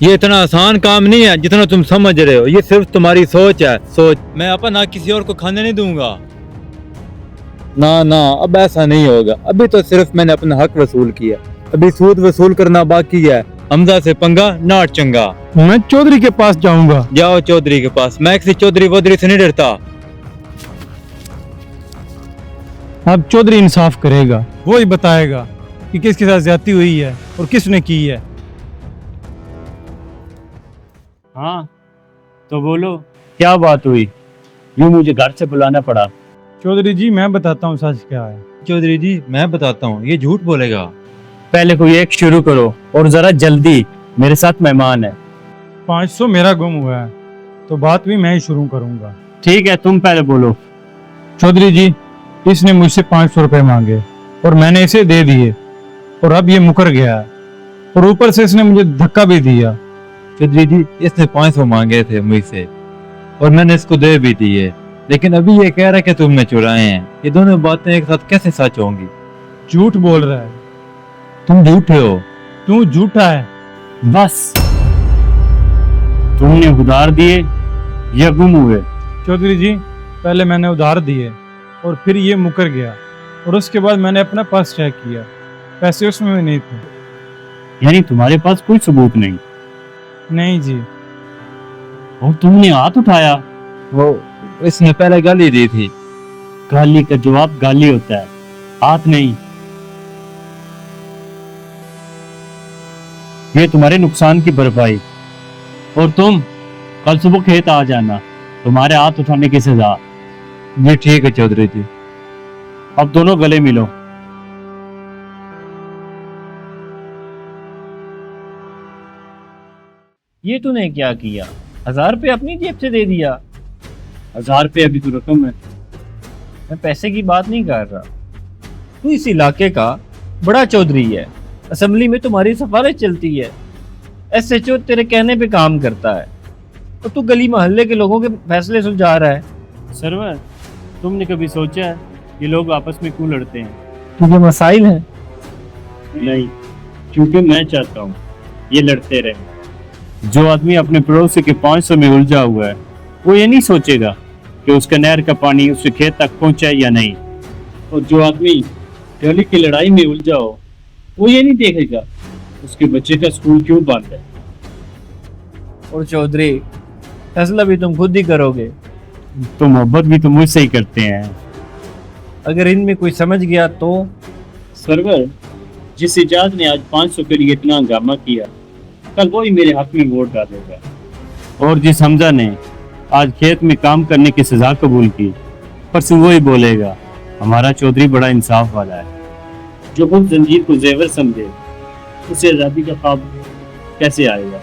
ये इतना आसान काम नहीं है जितना तुम समझ रहे हो। ये सिर्फ तुम्हारी सोच है, सोच। मैं अपन ना किसी और को खाने नहीं दूंगा। ना ना, अब ऐसा नहीं होगा। अभी तो सिर्फ मैंने अपना हक वसूल किया, अभी सूद वसूल करना बाकी है। हमजा से पंगा ना चंगा। मैं चौधरी के पास जाऊंगा। जाओ चौधरी के पास। मैं किसी चौधरी वोधरी से नहीं डरता। अब चौधरी इंसाफ करेगा, वो ही बताएगा कि किसके साथ ज्यादती हुई है और किसने की है। हाँ तो बोलो, क्या बात हुई? यूं मुझे घर से बुलाना पड़ा। चौधरी जी मैं बताता हूँ सच क्या है। चौधरी जी मैं बताता हूँ, ये झूठ बोलेगा। पहले कोई एक शुरू करो और जरा जल्दी, मेरे साथ मेहमान है। 500 मेरा गुम हुआ है तो बात भी मैं ही शुरू करूंगा। ठीक है, तुम पहले बोलो। चौधरी जी, इसने मुझसे 500 रुपए मांगे और मैंने इसे दे दिए और अब ये मुकर गया है और ऊपर से इसने मुझे धक्का भी दिया। चौधरी जी इसने 500 मांगे थे मुझसे और मैंने इसको दे भी दिए, लेकिन अभी ये कह रहा है कि तुमने चुराए हैं। ये दोनों बातें एक साथ कैसे सच होंगी? झूठ बोल रहा है। तुम झूठे हो। तू झूठा है। बस, तुमने उधार दिए या गुम हुए? चौधरी जी पहले मैंने उधार दिए और फिर ये मुकर गया और उसके बाद मैंने अपना पर्स चेक किया, पैसे उसमें भी नहीं थे। यानी तुम्हारे पास कोई सबूत नहीं? नहीं जी। और तुमने हाथ उठाया? वो इसने पहले गाली दी थी। गाली का जवाब गाली होता है, हाथ नहीं। ये तुम्हारे नुकसान की भरपाई। और तुम कल सुबह खेत आ जाना, तुम्हारे हाथ उठाने की सजा। ये ठीक है चौधरी जी। अब दोनों गले मिलो। ये तूने क्या किया? 1000 रुपये अपनी जेब से दे दिया। 1000 रुपये अभी तो रकम है, मैं पैसे की बात नहीं कर रहा। तू इस इलाके का बड़ा चौधरी है, असेंबली में तुम्हारी सिफारिश चलती है, एसएचओ तेरे कहने पे काम करता है और तू गली मोहल्ले के लोगों के फैसले सुलझा रहा है। सरवर, तुमने कभी सोचा है ये लोग आपस में क्यों लड़ते हैं? क्योंकि मसाइल हैं। नहीं, क्योंकि मैं चाहता हूँ ये लड़ते रहे। जो आदमी अपने पड़ोसी के 500 में उलझा हुआ है, वो ये नहीं सोचेगा कि उसका नहर का पानी उसके खेत तक पहुंचा या नहीं। और जो आदमी गली की लड़ाई में उलझा हो, वो ये नहीं देखेगा उसके बच्चे का स्कूल क्यों बंद है। और चौधरी, फैसला भी तुम खुद ही करोगे, तो मोहब्बत भी तुम मुझसे ही करते हैं। अगर इनमें कोई समझ गया तो? सरवर, जिस इजाज ने आज 500 के लिए इतना हंगामा किया, कल वो ही मेरे हक में वोट डालेगा। और जिस हमजा ने आज खेत में काम करने की सजा कबूल की, परसों वो ही बोलेगा हमारा चौधरी बड़ा इंसाफ वाला है। जो खुद जंजीर को जेवर समझे, उसे आजादी का ख्वाब कैसे आएगा?